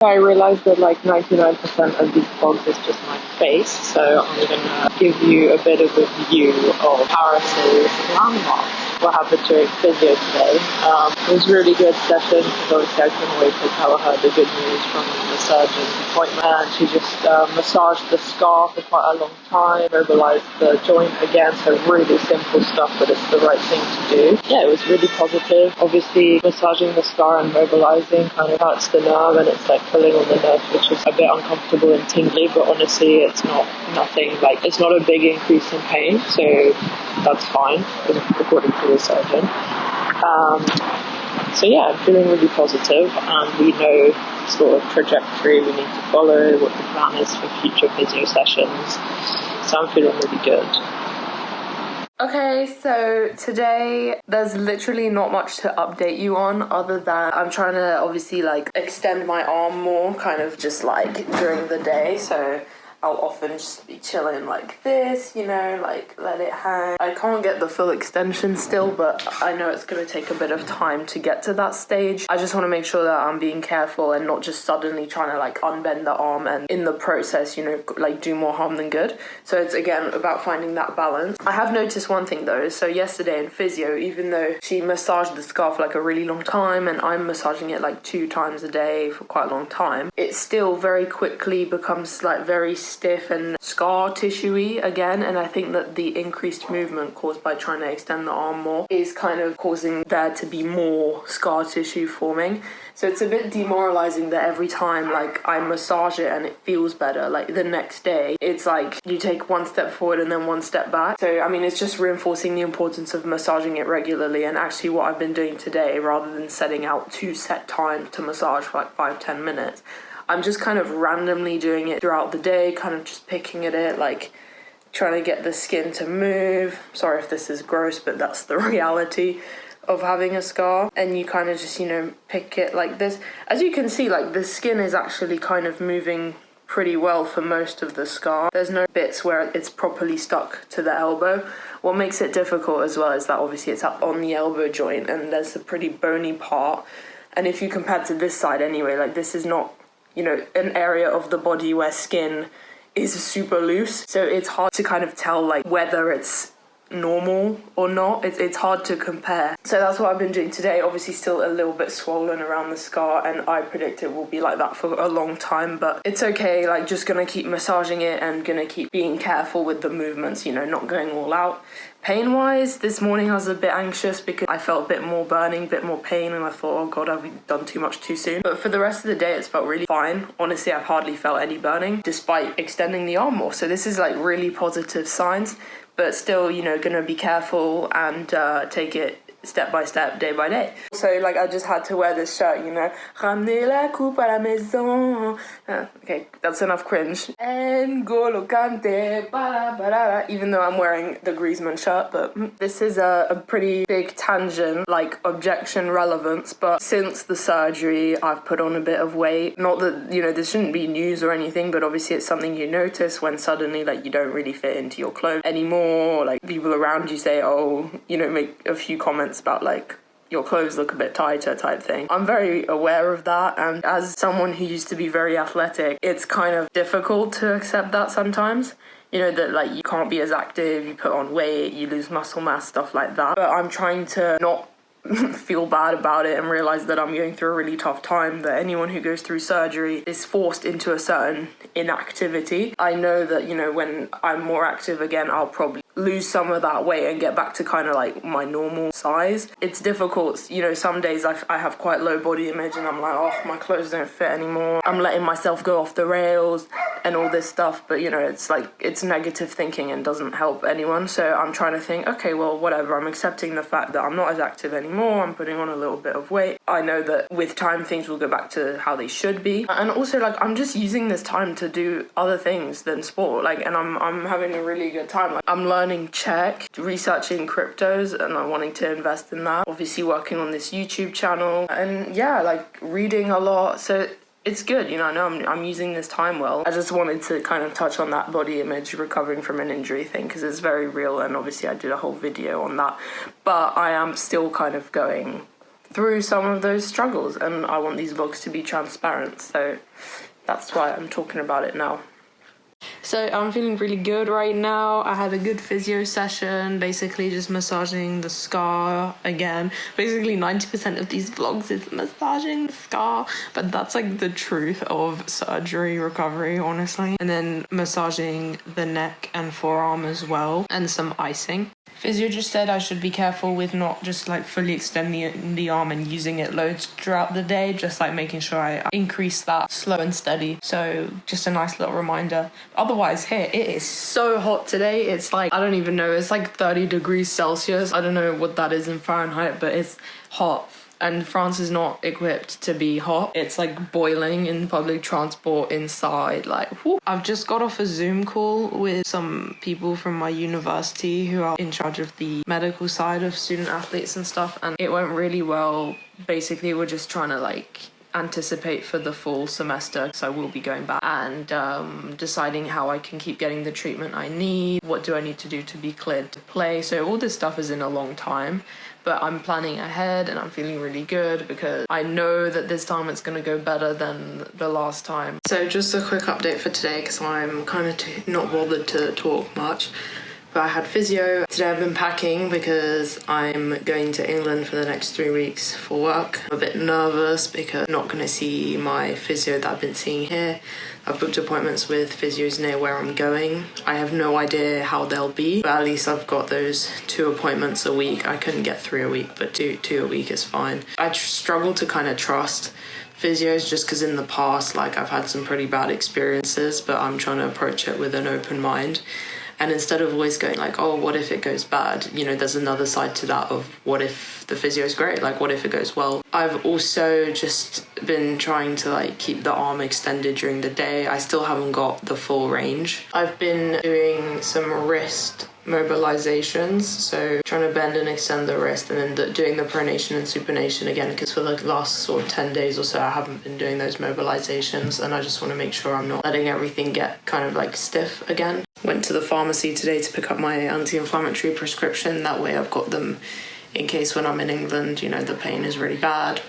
I realized that like 99% of these bugs is just my face, so I'm gonna give you a bit of a view of Paris's landmarks. What happened during physio today? It was a really good session because obviously I couldn't wait to tell her the good news from the surgeon's appointment. And she just massaged the scar for quite a long time, mobilized the joint again, so really simple stuff, but it's the right thing to do. Yeah, it was really positive. Obviously, massaging the scar and mobilizing kind of hurts the nerve, and it's like pulling on the nerve, which is a bit uncomfortable and tingly, but honestly, it's not a big increase in pain, so that's fine, according to the surgeon. So yeah, I'm feeling really positive, and we know sort of trajectory we need to follow, what the plan is for future physio sessions. So I'm feeling really good. Okay, so today there's literally not much to update you on other than I'm trying to obviously like extend my arm more, kind of just like during the day, so I'll often just be chilling like this, you know, like let it hang. I can't get the full extension still, but I know it's going to take a bit of time to get to that stage. I just want to make sure that I'm being careful and not just suddenly trying to like unbend the arm and in the process, you know, like do more harm than good. So it's again about finding that balance. I have noticed one thing though, so yesterday in physio, even though she massaged the scar for like a really long time and I'm massaging it like 2 times a day for quite a long time, it still very quickly becomes like very stiff and scar tissue-y again, and I think that the increased movement caused by trying to extend the arm more is kind of causing there to be more scar tissue forming. So it's a bit demoralizing that every time like I massage it and it feels better, like the next day it's like you take 1 step forward and then 1 step back. So I mean, it's just reinforcing the importance of massaging it regularly, and actually what I've been doing today, rather than setting out 2 set times to massage for like 5-10 minutes, I'm just kind of randomly doing it throughout the day, kind of just picking at it, like trying to get the skin to move. Sorry if this is gross, but that's the reality of having a scar. And you kind of just, you know, pick it like this. As you can see, like the skin is actually kind of moving pretty well for most of the scar. There's no bits where it's properly stuck to the elbow. What makes it difficult as well is that obviously it's up on the elbow joint and there's a pretty bony part. And if you compare to this side anyway, like this is not, you know, an area of the body where skin is super loose, so it's hard to kind of tell like whether it's normal or not. It's hard to compare. So that's what I've been doing today. Obviously still a little bit swollen around the scar, and I predict it will be like that for a long time, but it's okay. Like just gonna keep massaging it and gonna keep being careful with the movements, you know, not going all out. Pain wise, this morning I was a bit anxious because I felt a bit more burning, a bit more pain, and I thought, oh god, have we done too much too soon? But for the rest of the day it's felt really fine. Honestly, I've hardly felt any burning despite extending the arm more, so this is like really positive signs. But still, you know, gonna be careful and take it step by step, day by day. So like I just had to wear this shirt, you know, ramener la coupe à la maison. Okay, that's enough cringe. N'Golo Kante, even though I'm wearing the Griezmann shirt, but this is a pretty big tangent, like objection relevance, but since the surgery I've put on a bit of weight. Not that, you know, this shouldn't be news or anything, but obviously it's something you notice when suddenly like you don't really fit into your clothes anymore. Like people around you say, oh, you know, make a few comments about like your clothes look a bit tighter type thing. I'm very aware of that, and as someone who used to be very athletic, it's kind of difficult to accept that sometimes. You know, that like you can't be as active, you put on weight, you lose muscle mass, stuff like that. But I'm trying to not feel bad about it and realize that I'm going through a really tough time, that anyone who goes through surgery is forced into a certain inactivity. I know that, you know, when I'm more active again, I'll probably lose some of that weight and get back to kind of like my normal size. It's difficult, you know, some days I have quite low body image and I'm like, oh, my clothes don't fit anymore. I'm letting myself go off the rails and all this stuff, but you know, it's like, it's negative thinking and doesn't help anyone. So I'm trying to think, okay, well, whatever, I'm accepting the fact that I'm not as active anymore, I'm putting on a little bit of weight. I know that with time things will go back to how they should be. And also like, I'm just using this time to do other things than sport, like, and I'm having a really good time. Like, I'm learning Czech, researching cryptos, and I'm wanting to invest in that. Obviously working on this YouTube channel, and yeah, like reading a lot. So it's good, you know. I know I'm using this time well. I just wanted to kind of touch on that body image recovering from an injury thing, because it's very real, and obviously I did a whole video on that. But I am still kind of going through some of those struggles, and I want these vlogs to be transparent, so that's why I'm talking about it now. So I'm feeling really good right now. I had a good physio session, basically just massaging the scar again. Basically 90% of these vlogs is massaging the scar, but that's like the truth of surgery recovery, honestly. And then massaging the neck and forearm as well, and some icing. Physio just said I should be careful with not just like fully extending the arm and using it loads throughout the day, just like making sure I increase that slow and steady. So just a nice little reminder. Otherwise here, it is so hot today. It's like, I don't even know, it's like 30 degrees Celsius. I don't know what that is in Fahrenheit, but it's hot. And France is not equipped to be hot. It's like boiling in public transport inside, like, whoo. I've just got off a Zoom call with some people from my university who are in charge of the medical side of student athletes and stuff, and it went really well. Basically, we're just trying to like anticipate for the fall semester, so I will be going back, and deciding how I can keep getting the treatment I need, what do I need to do to be cleared to play. So all this stuff is in a long time, but I'm planning ahead and I'm feeling really good because I know that this time it's going to go better than the last time. So just a quick update for today, because I'm kind of not bothered to talk much. But I had physio. Today I've been packing because I'm going to England for the next 3 weeks for work. I'm a bit nervous because I'm not going to see my physio that I've been seeing here. I've booked appointments with physios near where I'm going. I have no idea how they'll be, but at least I've got those 2 appointments a week. I couldn't get 3 a week, but two a week is fine. I struggle to kind of trust physios just because in the past, like, I've had some pretty bad experiences, but I'm trying to approach it with an open mind. And instead of always going like, oh, what if it goes bad? You know, there's another side to that of what if the physio is great? Like, what if it goes well? I've also just been trying to like keep the arm extended during the day. I still haven't got the full range. I've been doing some wrist mobilizations, so trying to bend and extend the wrist, and then doing the pronation and supination again, because for the last sort of 10 days or so I haven't been doing those mobilizations, and I just want to make sure I'm not letting everything get kind of like stiff again. Went to the pharmacy today to pick up my anti-inflammatory prescription. That way I've got them in case when I'm in England, you know, the pain is really bad.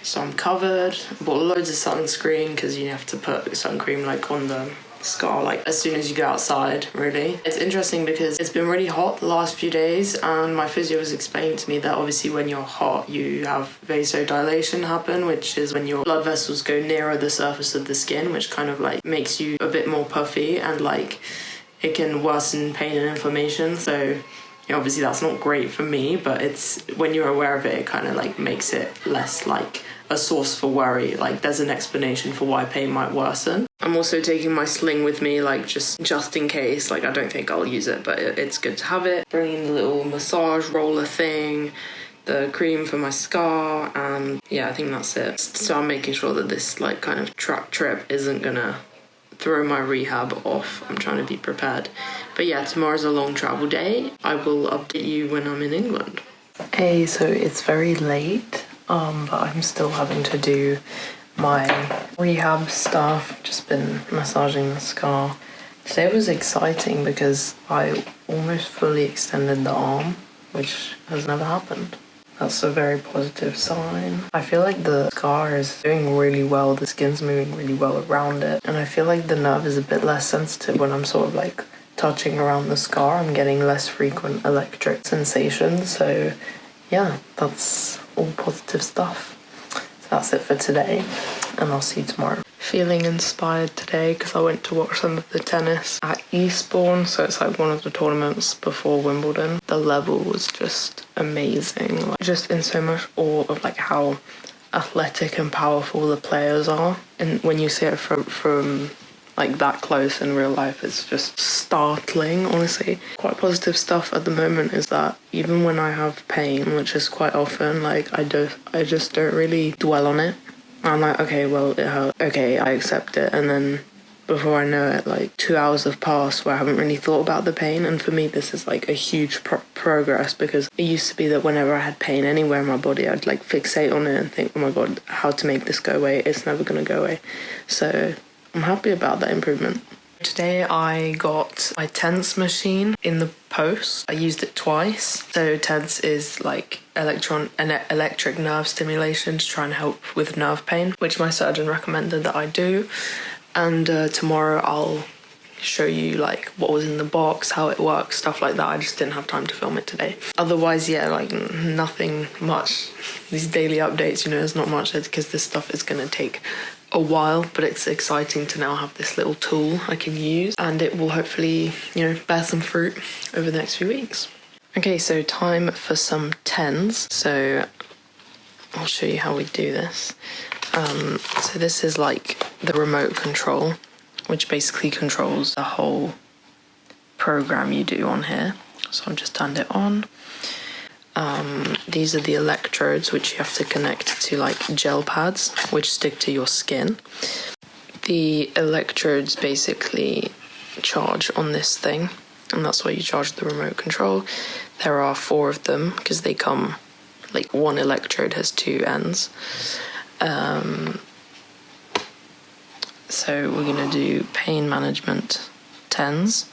So I'm covered. Bought loads of sunscreen because you have to put sun cream like on the scar like as soon as you go outside, really. It's interesting because it's been really hot the last few days, and my physio was explaining to me that obviously when you're hot you have vasodilation happen, which is when your blood vessels go nearer the surface of the skin, which kind of like makes you a bit more puffy, and like it can worsen pain and inflammation. So, you know, obviously that's not great for me, but it's when you're aware of it, it kind of like makes it less like a source for worry. Like there's an explanation for why pain might worsen. I'm also taking my sling with me, like just in case. Like I don't think I'll use it, but it's good to have it. Bringing the little massage roller thing, the cream for my scar, and yeah, I think that's it. So I'm making sure that this like kind of track trip isn't gonna throw my rehab off. I'm trying to be prepared. But yeah, tomorrow's a long travel day. I will update you when I'm in England. Hey, so it's very late, but I'm still having to do my rehab stuff. Just been massaging the scar. Today was exciting because I almost fully extended the arm, which has never happened. That's a very positive sign. I feel like the scar is doing really well, the skin's moving really well around it, and I feel like the nerve is a bit less sensitive when I'm sort of like touching around the scar. I'm getting less frequent electric sensations, so yeah, that's all positive stuff. So that's it for today, and I'll see you tomorrow. Feeling inspired today because I went to watch some of the tennis at Eastbourne, so it's like one of the tournaments before Wimbledon. The level was just amazing, like, just in so much awe of like how athletic and powerful the players are, and when you see it from like that close in real life, it's just startling, honestly. Quite positive stuff at the moment is that even when I have pain, which is quite often, like I just don't really dwell on it. I'm like, okay, well, it hurt. Okay, I accept it. And then before I know it, like 2 hours have passed where I haven't really thought about the pain. And for me, this is like a huge progress, because it used to be that whenever I had pain anywhere in my body, I'd like fixate on it and think, oh my God, how to make this go away. It's never going to go away. So I'm happy about that improvement. Today I got my TENS machine in the post. I used it twice. So TENS is like electric nerve stimulation to try and help with nerve pain, which my surgeon recommended that I do. And tomorrow I'll show you like what was in the box, how it works, stuff like that. I just didn't have time to film it today. Otherwise, yeah, like nothing much. These daily updates, you know, there's not much because this stuff is going to take a while, but it's exciting to now have this little tool I can use, and it will hopefully, you know, bear some fruit over the next few weeks. Okay, so time for some TENS. So I'll show you how we do this. So this is like the remote control, which basically controls the whole program you do on here. So I've just turned it on. These are the electrodes which you have to connect to like gel pads which stick to your skin. The electrodes basically charge on this thing, and that's why you charge the remote control. There are 4 of them because they come, like one electrode has 2 ends. So we're going to do pain management TENS.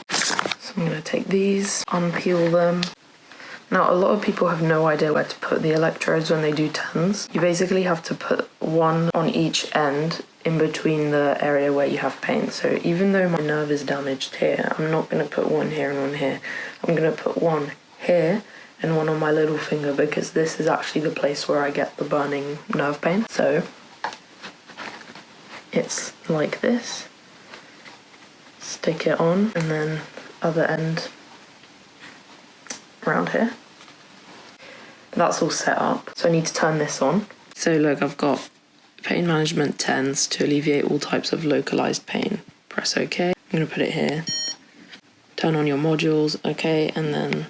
So I'm going to take these, unpeel them. Now, a lot of people have no idea where to put the electrodes when they do TENS. You basically have to put one on each end in between the area where you have pain. So even though my nerve is damaged here, I'm not going to put one here and one here. I'm going to put one here and one on my little finger, because this is actually the place where I get the burning nerve pain. So it's like this. Stick it on, and then other end around here. That's all set up. So I need to turn this on. So look, I've got pain management TENS to alleviate all types of localized pain. Press OK. I'm going to put it here. Turn on your modules, OK, and then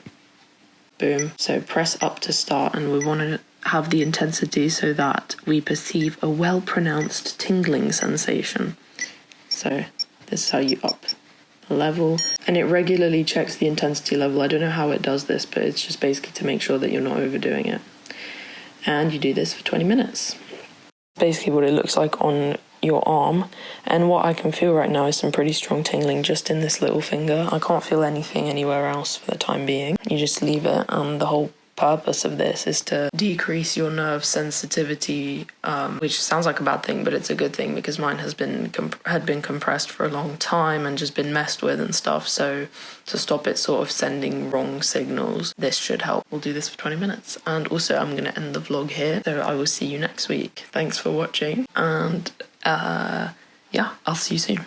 boom. So press up to start, and we want to have the intensity so that we perceive a well-pronounced tingling sensation. So this is how you up the level, and it regularly checks the intensity level. I don't know how it does this, but it's just basically to make sure that you're not overdoing it. And you do this for 20 minutes. Basically what it looks like on your arm, and what I can feel right now is some pretty strong tingling just in this little finger. I can't feel anything anywhere else for the time being. You just leave it, and the whole purpose of this is to decrease your nerve sensitivity, which sounds like a bad thing, but it's a good thing because mine had been compressed for a long time and just been messed with and stuff. So to stop it sort of sending wrong signals, this should help. We'll do this for 20 minutes. And also I'm going to end the vlog here, so I will see you next week. Thanks for watching, and yeah, I'll see you soon.